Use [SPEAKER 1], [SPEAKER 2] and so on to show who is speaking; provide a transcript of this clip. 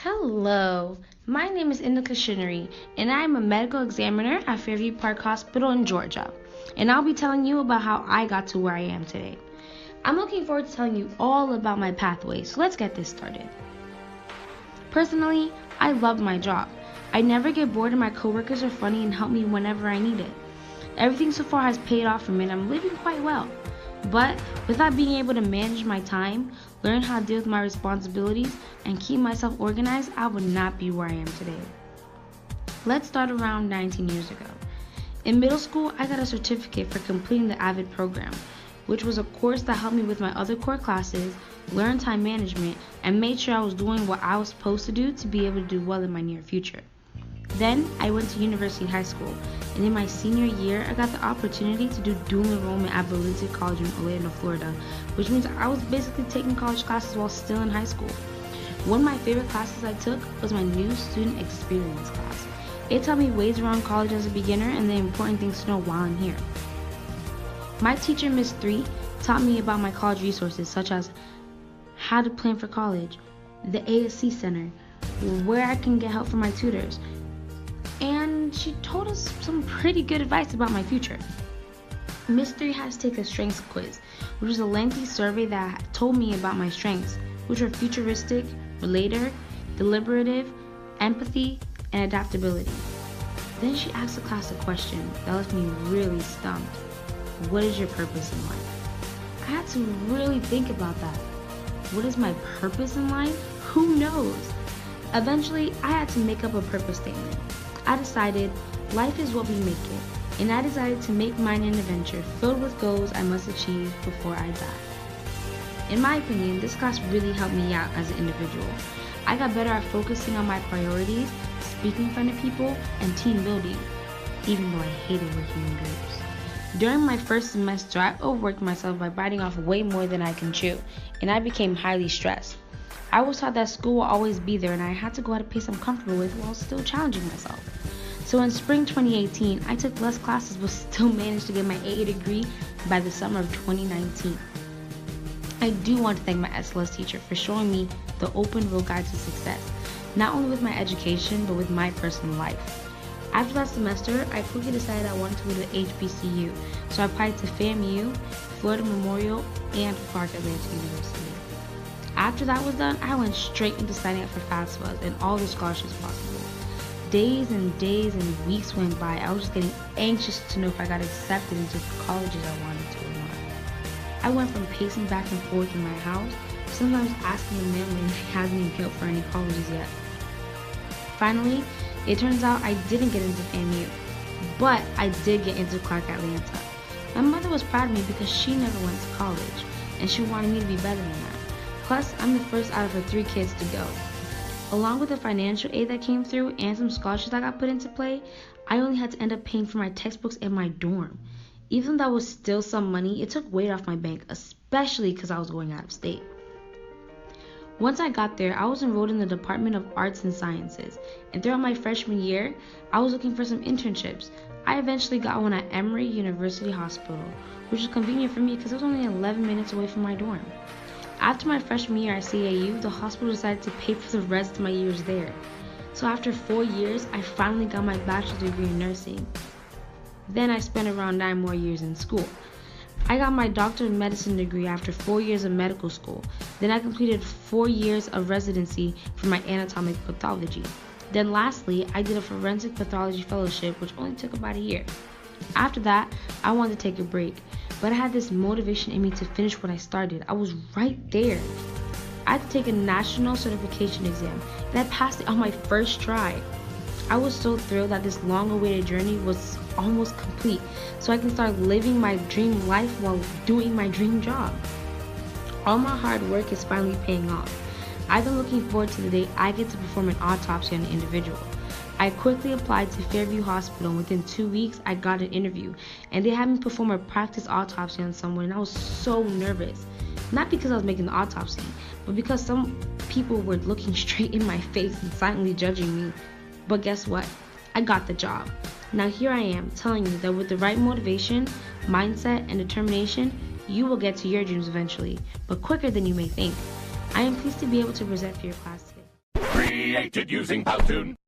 [SPEAKER 1] Hello, my name is Indica Shinnery, and I am a medical examiner at Fairview Park Hospital in Georgia. And I'll be telling you about how I got to where I am today. I'm looking forward to telling you all about my pathway, so let's get this started. Personally, I love my job. I never get bored and my coworkers are funny and help me whenever I need it. Everything so far has paid off for me and I'm living quite well. But without being able to manage my time, learn how to deal with my responsibilities, and keep myself organized, I would not be where I am today. Let's start around 19 years ago. In middle school, I got a certificate for completing the AVID program, which was a course that helped me with my other core classes, learn time management, and made sure I was doing what I was supposed to do to be able to do well in my near future. Then I went to university and high school, and in my senior year, I got the opportunity to do dual enrollment at Valencia College in Orlando, Florida, which means I was basically taking college classes while still in high school. One of my favorite classes I took was my new student experience class. It taught me ways around college as a beginner and the important things to know while I'm here. My teacher, Miss 3, taught me about my college resources, such as how to plan for college, the ASC Center, where I can get help from my tutors, and she told us some pretty good advice about my future. Miss 3 had to take a strengths quiz, which was a lengthy survey that told me about my strengths, which were futuristic, relator, deliberative, empathy, and adaptability. Then she asked the class a question that left me really stumped. What is your purpose in life? I had to really think about that. What is my purpose in life? Who knows? Eventually, I had to make up a purpose statement. I decided life is what we make it, and I decided to make mine an adventure filled with goals I must achieve before I die. In my opinion, this class really helped me out as an individual. I got better at focusing on my priorities, speaking in front of people, and team building, even though I hated working in groups. During my first semester, I overworked myself by biting off way more than I can chew, and I became highly stressed. I was taught that school will always be there and I had to go at a pace I'm comfortable with while still challenging myself. So in spring 2018, I took less classes but still managed to get my AA degree by the summer of 2019. I do want to thank my SLS teacher for showing me the open road guide to success, not only with my education but with my personal life. After that semester, I quickly decided I wanted to go to HBCU, so I applied to FAMU, Florida Memorial, and Clark Atlanta University. After that was done, I went straight into signing up for FAFSA and all the scholarships possible. Days and days and weeks went by. I was just getting anxious to know if I got accepted into the colleges I wanted to or not. I went from pacing back and forth in my house to sometimes asking the man when he hasn't even applied for any colleges yet. Finally, it turns out I didn't get into FAMU, but I did get into Clark Atlanta. My mother was proud of me because she never went to college, and she wanted me to be better than that. Plus, I'm the first out of her 3 kids to go. Along with the financial aid that came through and some scholarships that got put into play, I only had to end up paying for my textbooks and my dorm. Even though that was still some money, it took weight off my bank, especially because I was going out of state. Once I got there, I was enrolled in the Department of Arts and Sciences, and throughout my freshman year, I was looking for some internships. I eventually got one at Emory University Hospital, which was convenient for me because it was only 11 minutes away from my dorm. After my freshman year at CAU, the hospital decided to pay for the rest of my years there. So after 4 years, I finally got my bachelor's degree in nursing. Then I spent around 9 more years in school. I got my doctorate in medicine degree after 4 years of medical school. Then I completed 4 years of residency for my anatomic pathology. Then lastly, I did a forensic pathology fellowship, which only took about a year. After that, I wanted to take a break, but I had this motivation in me to finish what I started. I was right there. I had to take a national certification exam, and I passed it on my first try. I was so thrilled that this long-awaited journey was almost complete, so I can start living my dream life while doing my dream job. All my hard work is finally paying off. I've been looking forward to the day I get to perform an autopsy on an individual. I quickly applied to Fairview Hospital, and within 2 weeks, I got an interview, and they had me perform a practice autopsy on someone, and I was so nervous. Not because I was making the autopsy, but because some people were looking straight in my face and silently judging me. But guess what? I got the job. Now here I am, telling you that with the right motivation, mindset, and determination, you will get to your dreams eventually, but quicker than you may think. I am pleased to be able to present for your class today.
[SPEAKER 2] Created using Powtoon.